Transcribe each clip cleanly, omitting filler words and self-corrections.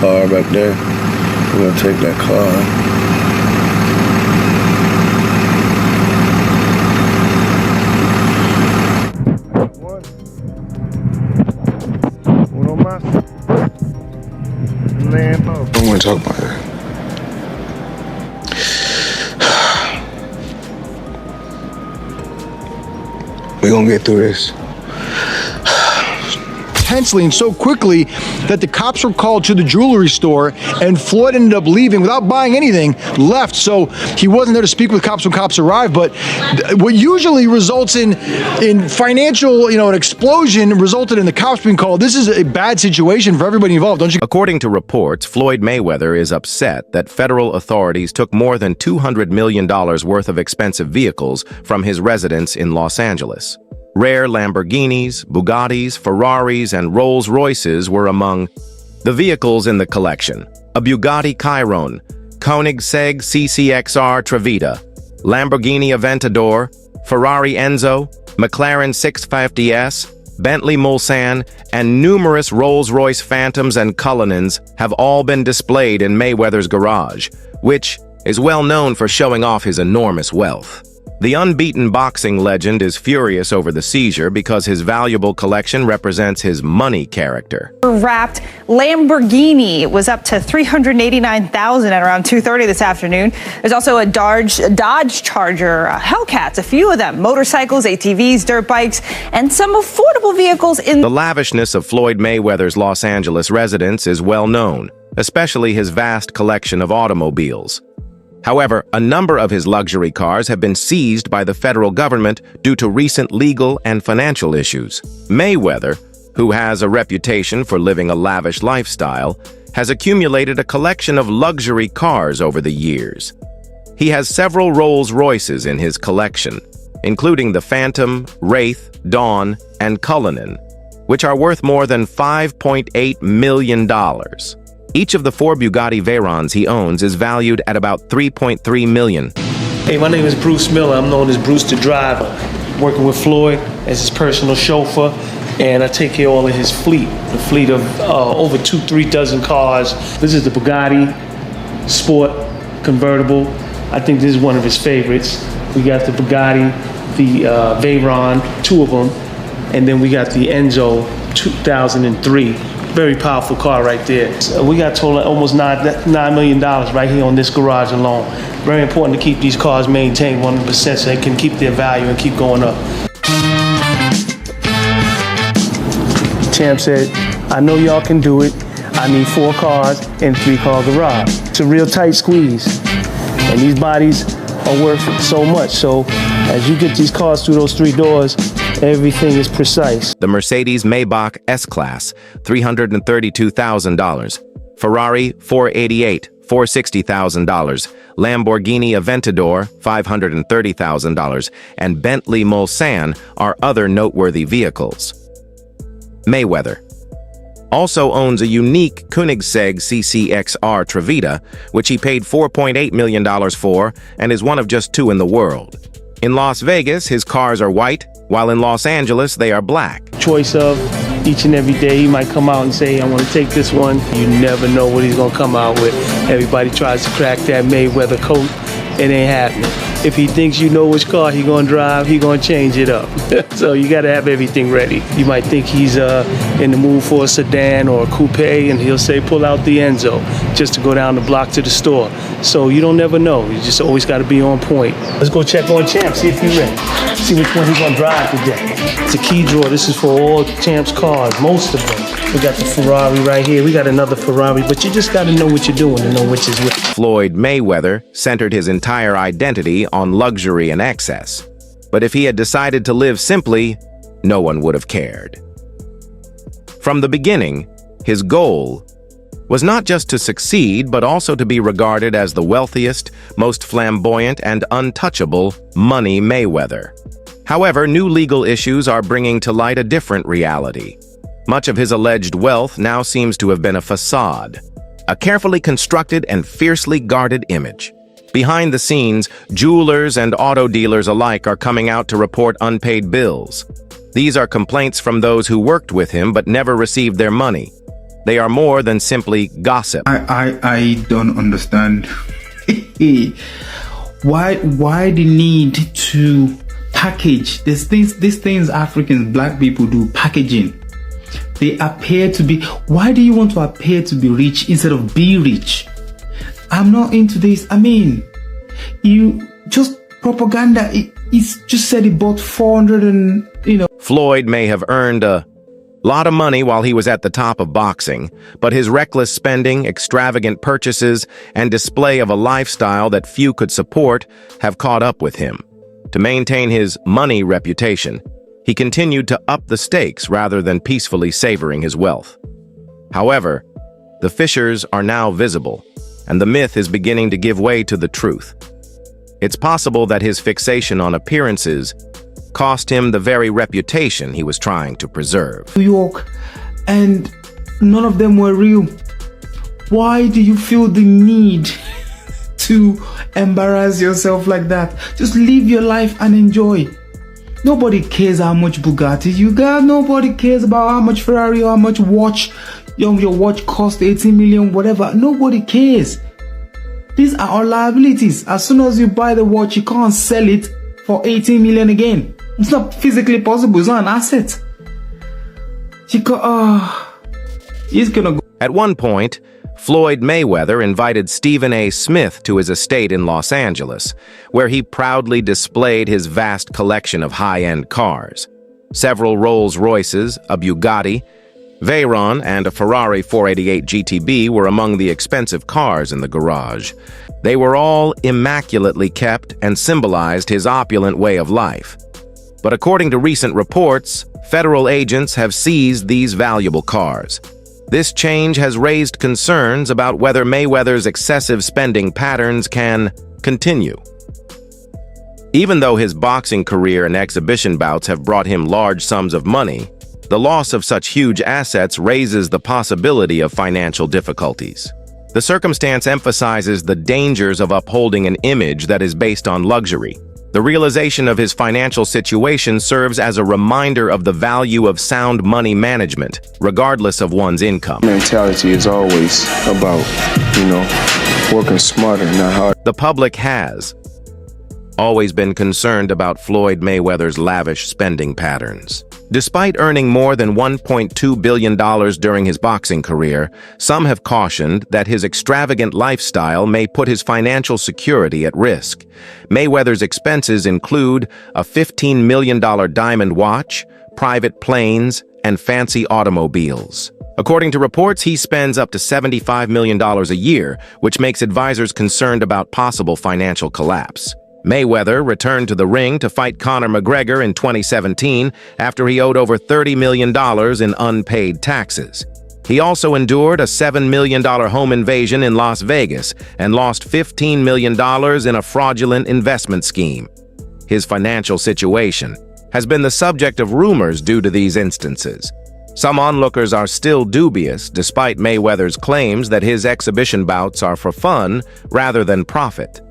car back there. We're gonna take that car. I don't want to talk about that. We're gonna get through this. Intensely and so quickly that the cops were called to the jewelry store, and Floyd ended up leaving without buying anything, left. So he wasn't there to speak with cops when cops arrived. But what usually results in financial, an explosion resulted in the cops being called. This is a bad situation for everybody involved, don't you? According to reports, Floyd Mayweather is upset that federal authorities took more than $200 million worth of expensive vehicles from his residence in Los Angeles. Rare Lamborghinis, Bugattis, Ferraris, and Rolls-Royces were among the vehicles in the collection. A Bugatti Chiron, Koenigsegg CCXR Trevita, Lamborghini Aventador, Ferrari Enzo, McLaren 650S, Bentley Mulsanne, and numerous Rolls-Royce Phantoms and Cullinans have all been displayed in Mayweather's garage, which is well known for showing off his enormous wealth. The unbeaten boxing legend is furious over the seizure because his valuable collection represents his money character. Wrapped Lamborghini was up to $389,000 at around 2:30 this afternoon. There's also a Dodge Charger, Hellcats, a few of them, motorcycles, ATVs, dirt bikes, and some affordable vehicles in The lavishness of Floyd Mayweather's Los Angeles residence is well known, especially his vast collection of automobiles. However, a number of his luxury cars have been seized by the federal government due to recent legal and financial issues. Mayweather, who has a reputation for living a lavish lifestyle, has accumulated a collection of luxury cars over the years. He has several Rolls-Royces in his collection, including the Phantom, Wraith, Dawn, and Cullinan, which are worth more than $5.8 million. Each of the 4 Bugatti Veyrons he owns is valued at about $3.3 million. Hey, my name is Bruce Miller. I'm known as Bruce the Driver. Working with Floyd as his personal chauffeur, and I take care of all of his fleet. A fleet of over 2-3 dozen cars. This is the Bugatti Sport convertible. I think this is one of his favorites. We got the Bugatti, the Veyron, 2 of them, and then we got the Enzo 2003. Very powerful car right there. We got total almost $9 million right here on this garage alone. Very important to keep these cars maintained 100% so they can keep their value and keep going up. Champ said, I know y'all can do it. I need 4 cars and 3-car garage. It's a real tight squeeze. And these bodies are worth so much. So as you get these cars through those 3 doors, everything is precise. The Mercedes Maybach S-Class, $332,000. Ferrari 488, $460,000. Lamborghini Aventador, $530,000. And Bentley Mulsanne are other noteworthy vehicles. Mayweather also owns a unique Koenigsegg CCXR Trevita, which he paid $4.8 million for and is one of just 2 in the world. In Las Vegas, his cars are white, while in Los Angeles, they are black. Choice of each and every day, he might come out and say, I want to take this one. You never know what he's going to come out with. Everybody tries to crack that Mayweather coat. It ain't happening. If he thinks you know which car he's going to drive, he's going to change it up. So you got to have everything ready. You might think he's in the mood for a sedan or a coupe, and he'll say, pull out the Enzo, just to go down the block to the store. So you don't never know. You just always got to be on point. Let's go check on Champ, see if he's ready. See which one he's going to drive today. It's a key drawer. This is for all Champ's cars, most of them. We got the Ferrari right here. We got another Ferrari, but you just got to know what you're doing to know which is which. Floyd Mayweather centered his entire identity on luxury and excess. But if he had decided to live simply, no one would have cared. From the beginning, his goal was not just to succeed, but also to be regarded as the wealthiest, most flamboyant, and untouchable Money Mayweather. However, new legal issues are bringing to light a different reality. Much of his alleged wealth now seems to have been a facade, a carefully constructed and fiercely guarded image. Behind the scenes, jewelers and auto dealers alike are coming out to report unpaid bills. These are complaints from those who worked with him but never received their money. They are more than simply gossip. I don't understand. Why the need to package these things Africans, black people do, packaging. They appear to be, why do you want to appear to be rich instead of be rich? I'm not into this. I mean, you just propaganda. It's just said he bought 400 and, Floyd may have earned a lot of money while he was at the top of boxing, but his reckless spending, extravagant purchases, and display of a lifestyle that few could support have caught up with him. To maintain his money reputation, he continued to up the stakes rather than peacefully savoring his wealth. However, the fissures are now visible, and the myth is beginning to give way to the truth. It's possible that his fixation on appearances cost him the very reputation he was trying to preserve. New York, and none of them were real. Why do you feel the need to embarrass yourself like that? Just live your life and enjoy. Nobody cares how much Bugatti you got. Nobody cares about how much Ferrari or how much watch your watch cost, 18 million, whatever. Nobody cares. These are all liabilities. As soon as you buy the watch, you can't sell it for 18 million again. It's not physically possible. It's not an asset. He's gonna go. At one point, Floyd Mayweather invited Stephen A. Smith to his estate in Los Angeles, where he proudly displayed his vast collection of high-end cars. Several Rolls-Royces, a Bugatti, Veyron, and a Ferrari 488 GTB were among the expensive cars in the garage. They were all immaculately kept and symbolized his opulent way of life. But according to recent reports, federal agents have seized these valuable cars. This change has raised concerns about whether Mayweather's excessive spending patterns can continue. Even though his boxing career and exhibition bouts have brought him large sums of money, the loss of such huge assets raises the possibility of financial difficulties. The circumstance emphasizes the dangers of upholding an image that is based on luxury. The realization of his financial situation serves as a reminder of the value of sound money management, regardless of one's income. Mentality is always about, working smarter, not harder. The public has always been concerned about Floyd Mayweather's lavish spending patterns. Despite earning more than $1.2 billion during his boxing career, some have cautioned that his extravagant lifestyle may put his financial security at risk. Mayweather's expenses include a $15 million diamond watch, private planes, and fancy automobiles. According to reports, he spends up to $75 million a year, which makes advisors concerned about possible financial collapse. Mayweather returned to the ring to fight Conor McGregor in 2017 after he owed over $30 million in unpaid taxes. He also endured a $7 million home invasion in Las Vegas and lost $15 million in a fraudulent investment scheme. His financial situation has been the subject of rumors due to these instances. Some onlookers are still dubious, despite Mayweather's claims that his exhibition bouts are for fun rather than profit.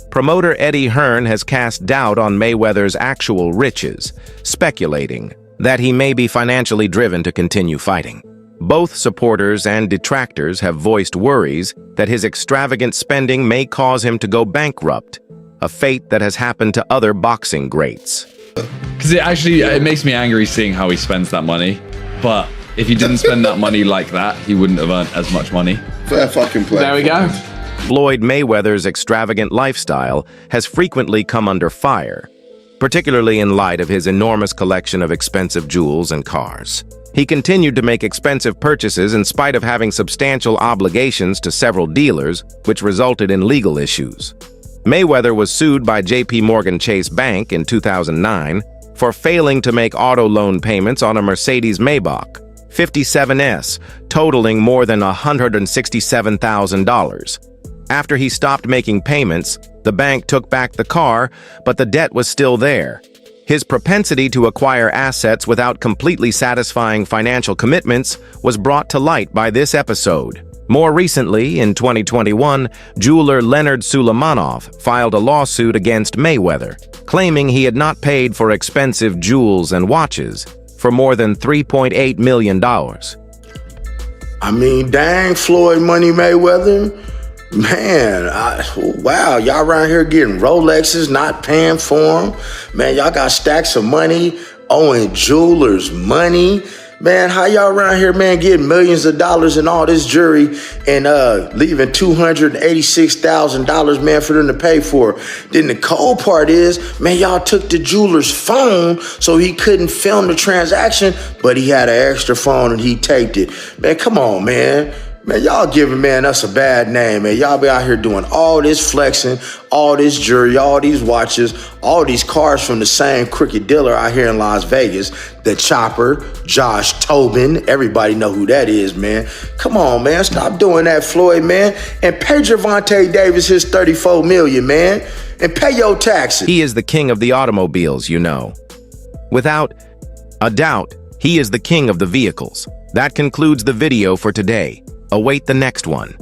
Promoter Eddie Hearn has cast doubt on Mayweather's actual riches, speculating that he may be financially driven to continue fighting. Both supporters and detractors have voiced worries that his extravagant spending may cause him to go bankrupt, a fate that has happened to other boxing greats. Because it makes me angry seeing how he spends that money. But if he didn't spend that money like that, he wouldn't have earned as much money. Fair fucking play. There we go. Floyd Mayweather's extravagant lifestyle has frequently come under fire, particularly in light of his enormous collection of expensive jewels and cars. He continued to make expensive purchases in spite of having substantial obligations to several dealers, which resulted in legal issues. Mayweather was sued by J.P. Morgan Chase Bank in 2009 for failing to make auto loan payments on a Mercedes Maybach 57S, totaling more than $167,000. After he stopped making payments, the bank took back the car, but the debt was still there. His propensity to acquire assets without completely satisfying financial commitments was brought to light by this episode. More recently, in 2021, jeweler Leonard Sulaimanoff filed a lawsuit against Mayweather, claiming he had not paid for expensive jewels and watches for more than $3.8 million. I mean, dang, Floyd Money Mayweather. Man, wow, y'all around here getting Rolexes, not paying for them. Man, y'all got stacks of money, owing jewelers money. Man, how y'all around here, man, getting millions of dollars in all this jewelry and leaving $286,000, man, for them to pay for? Then the cold part is, man, y'all took the jeweler's phone so he couldn't film the transaction, but he had an extra phone and he taped it. Man, come on, man. Man, y'all giving, man, us a bad name, man. Y'all be out here doing all this flexing, all this jewelry, all these watches, all these cars from the same crooked dealer out here in Las Vegas. The Chopper, Josh Tobin, everybody know who that is, man. Come on, man, stop doing that, Floyd, man. And pay Gervonta Davis his $34 million, man. And pay your taxes. He is the king of the automobiles, you know. Without a doubt, he is the king of the vehicles. That concludes the video for today. Await the next one.